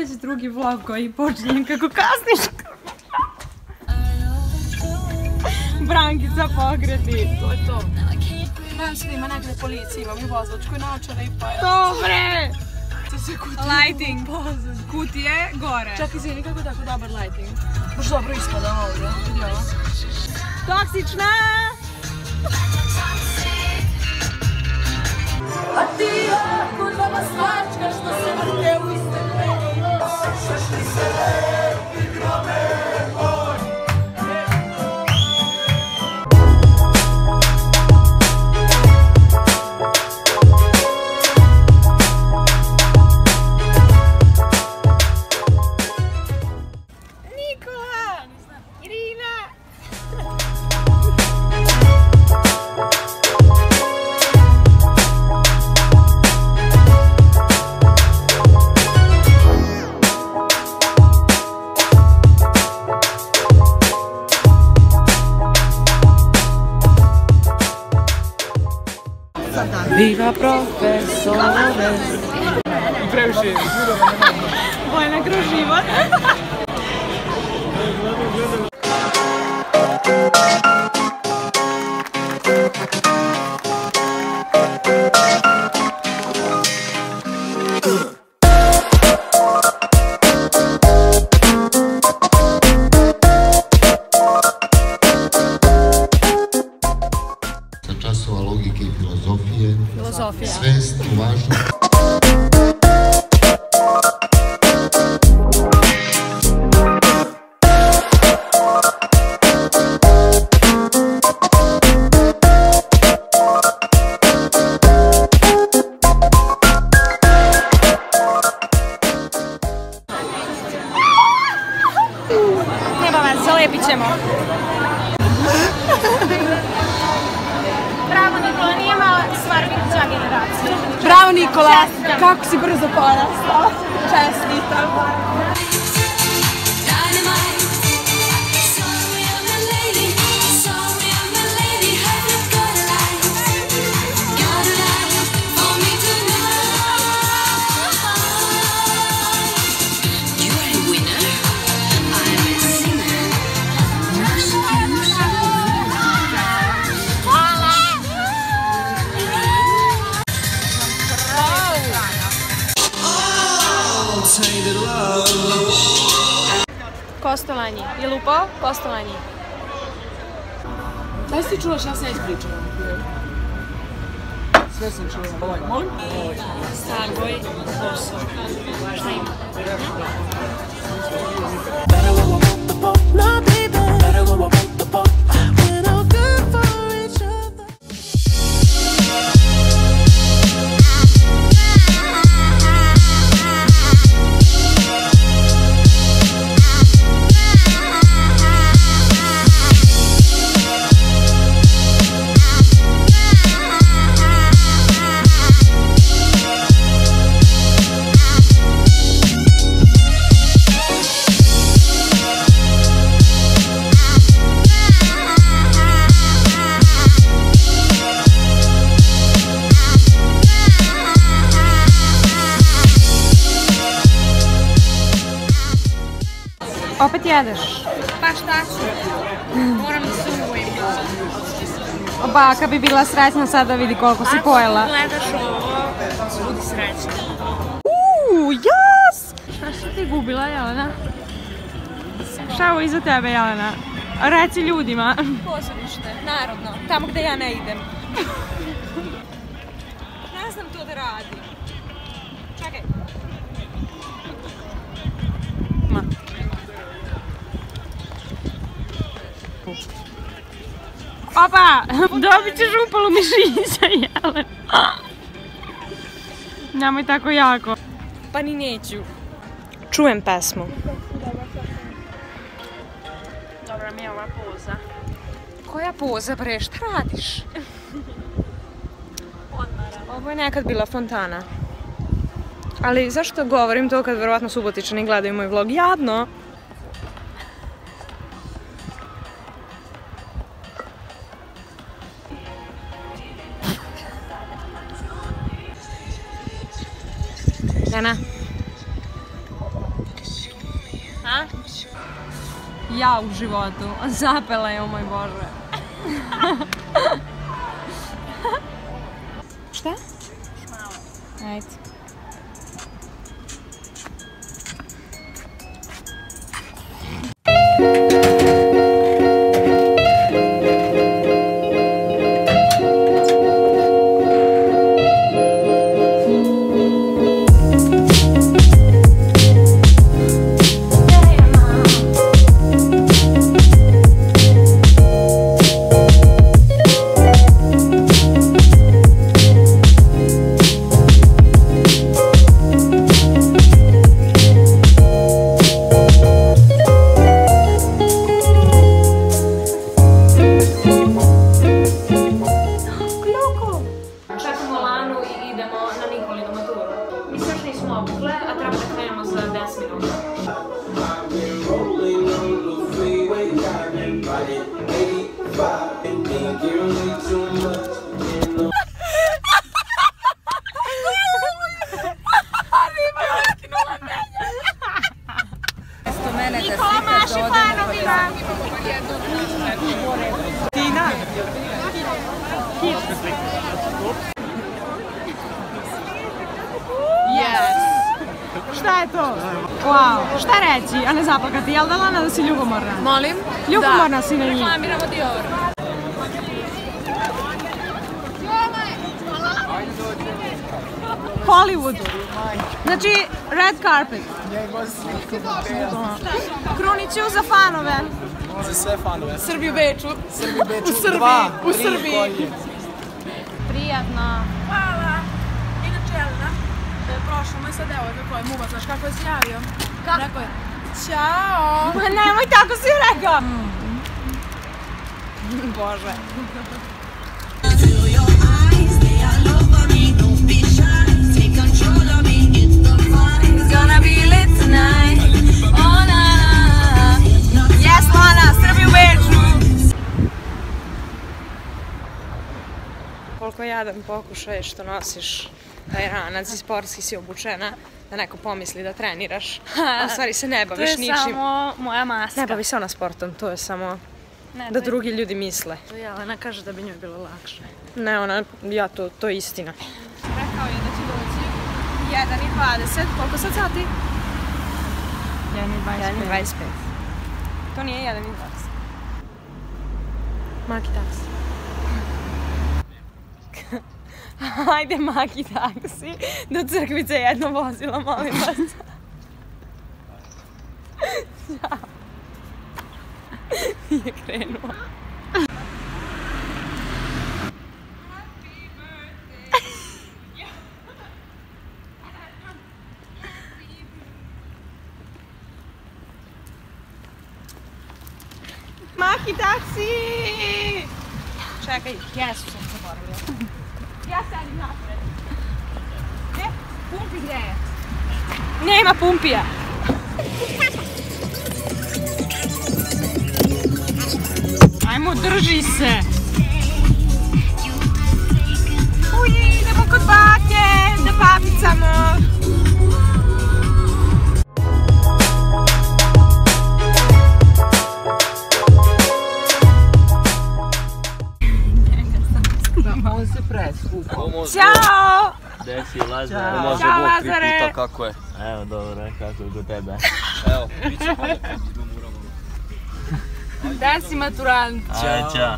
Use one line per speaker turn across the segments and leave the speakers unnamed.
već drugi vlog koji počinjem kako kasniš. Brankica pokreti.
To je to. Nadam se da ima negdje policija, imam i vozačku naočare i pa je.
Dobre!
To se kutije.
Lighting. Kutije gore.
Čak izvini kako je tako dobar lighting. Baš dobro ispada ovdje. Vidi ovo.
Toksična!
A ti ja, kurva svačka što se vrte u iste mene. Šešli se lepi grome moj.
Nikola! Irina!
Viva profesore!
Previše.
Bojna kroz život.
Sa časova logike i filozofije, svest o važnosti.
Nema vas, zalepit ćemo. Bravo Nikola, nije mala stvar biti za generaciju.
Bravo Nikola, kako si brzo porastao. Čestitam.
Kostolanji. Je li upao? Kostolanji.
Da li si čula šta sam ja ispričala? Sve sam čula. Molim?
Stargoj, Kosovo. Šta ima? Opet jedeš?
Pa šta ću? Moram da se uvojim.
Baka bi bila srećna sad da vidi koliko si pojela.
Ako gledaš ovo, budi srećna.
Jas! Šta si ti gubila, Jelena? Šta je ovo iza tebe, Jelena? Reci ljudima.
Pozorište, narodno, tamo gde ja ne idem. Ne znam to da radim. Čekaj.
Ma. Opa! Dobit ćeš upalu mišića, Jelena. Nemoj tako jako.
Pa ni neću.
Čujem pesmu.
Dobra mi je ova poza.
Koja poza, bre? Šta radiš? Ovo je nekad bila fontana. Ali zašto govorim to kad verovatno Subotičani gledaju moj vlog? Jadno! Jana. ja u životu. Zapela je, o moj Bože. Šta? Ajde. Šta je to? Wow, šta reći, a ne zaplakati? Jel da, Lana, da si ljubomorna?
Molim?
Ljubomorna si na njih.
Reklamiramo Dior.
Hollywood. Znači, red carpet. Kruniću za fanove.
Za sve fanove.
Srbi u Beču. U Srbiji.
Prijatno.
Hvala. Inače, Jelena, prošlo me sad evo kako je Muba, znaš kako je se javio? Rekao je, ćao.
Ma nemoj tako si rekao. Bože. Yes, Lana, Srbi u Beču. Koliko jadan pokušaj što nosiš taj ranac i sportski si obučena, da neko pomisli da treniraš, a u stvari se ne baviš ničim.
To je samo moja maska.
Ne bavi se ona sportom, to je samo da drugi ljudi misle.
To Jelena kaže da bi njoj bilo lakše.
Ne, ona, to je istina.
Rekao je da će doći
1:20, koliko sad sati?
1:25.
To nije 1:20. Maki taksi. Hajde, Maki taksi. Do crkvice jedno vozilo, molim vas. Ćao. Nije krenuo. Maki taksi! Čekaj, kesu sam zaboravila. Ja sedim napred. Gdje? Pumpi gdje je? Nema pumpija. Ajmo, drži se. Uji, idemo kod bake, da papicamo.
On se preskupa.
Ćao!
Gde si, Lazare?
Ćao, Lazare!
Kako je?
Evo, dobro, kako je kod tebe?
Evo, bit će malo idemo uramo.
Gde si maturant?
Ajde, ćao.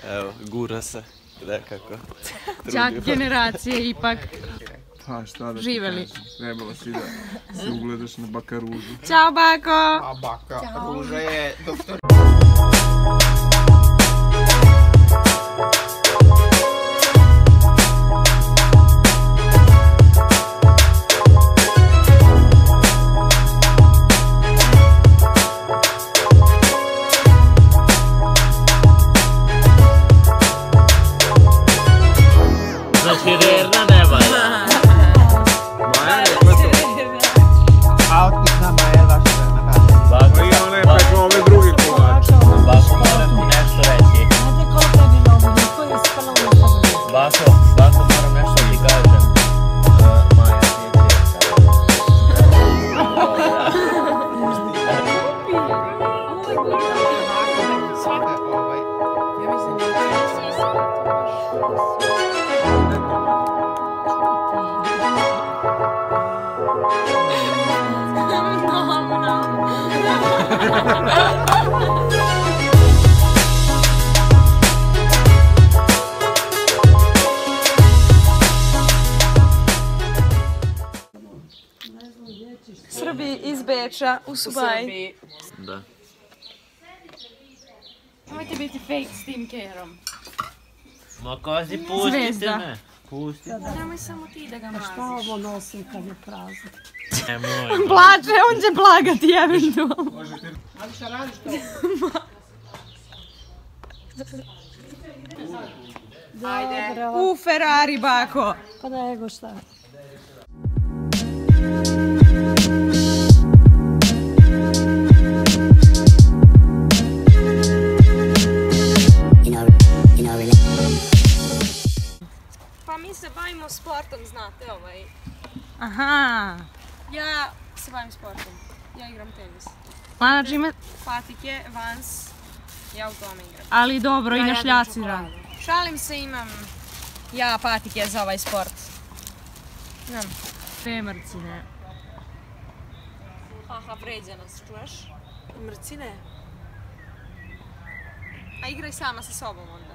Evo, gura se. Nekako.
Čak generacije ipak
Pa šta da
živeli.
ti kažem, trebalo si da se ugledaš na baka Ružu.
Ćao, bako!
A baka Ruža je doktor...
Širerna ne valja.
A otkud nama je vaša žena?
Bako,
I ona je preko ove druge kolade.
priča u Subaji.
Da.
Nemojte biti fake s tim kerom.
Ma kazi, pustite me. Pustite.
Nemoj samo ti da ga maziš.
Šta ovo nosim kad je prazno?
Nemoj.
Plače, on će plagati eventualno.
Ali šta radiš to?
Ajde.
U Ferrari, bako.
Pa nego šta?
Pa mi se bavimo sportom, znate, ovaj.
Aha. Ja se bavim sportom. Ja igram tenis.
Znači ima...
Patike, Vans, ja u tome igram.
Ali dobro, i
Ja
na
jedem
šljacira.
čokoladu.
Šalim se, imam ja patike za ovaj sport. Imam. Mrcine. Haha, vređa nas, čuješ?
Mrcine?
A igraj sama sa sobom onda.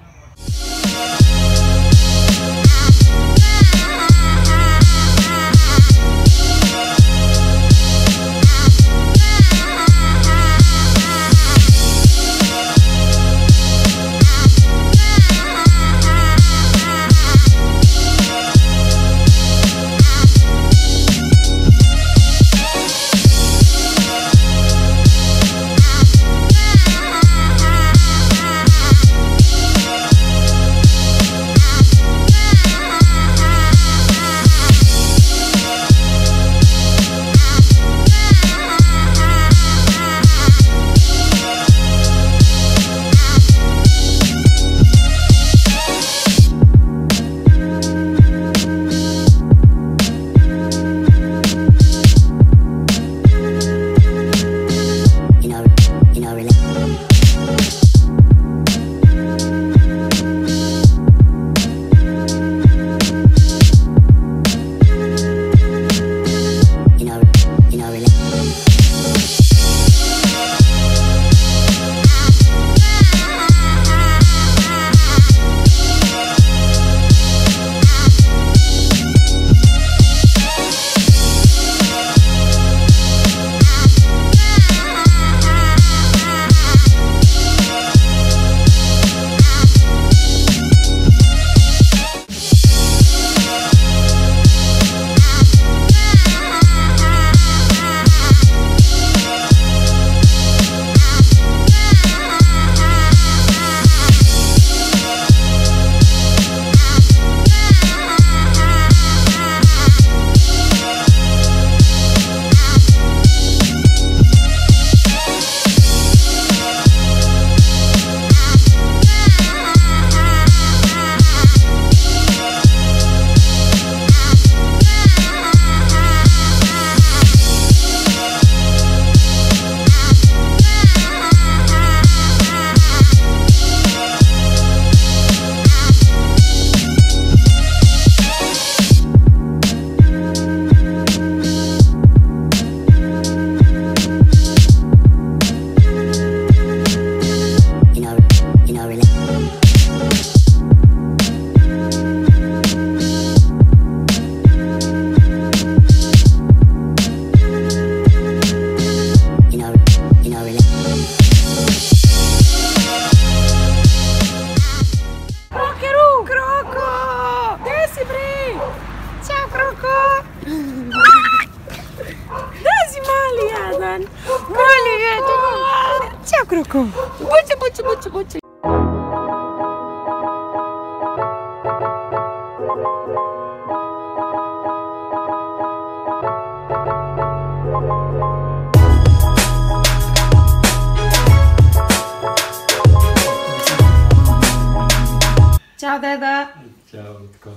Ćao, Kroko. Buće.
Ćao, deda.
Ćao, tko?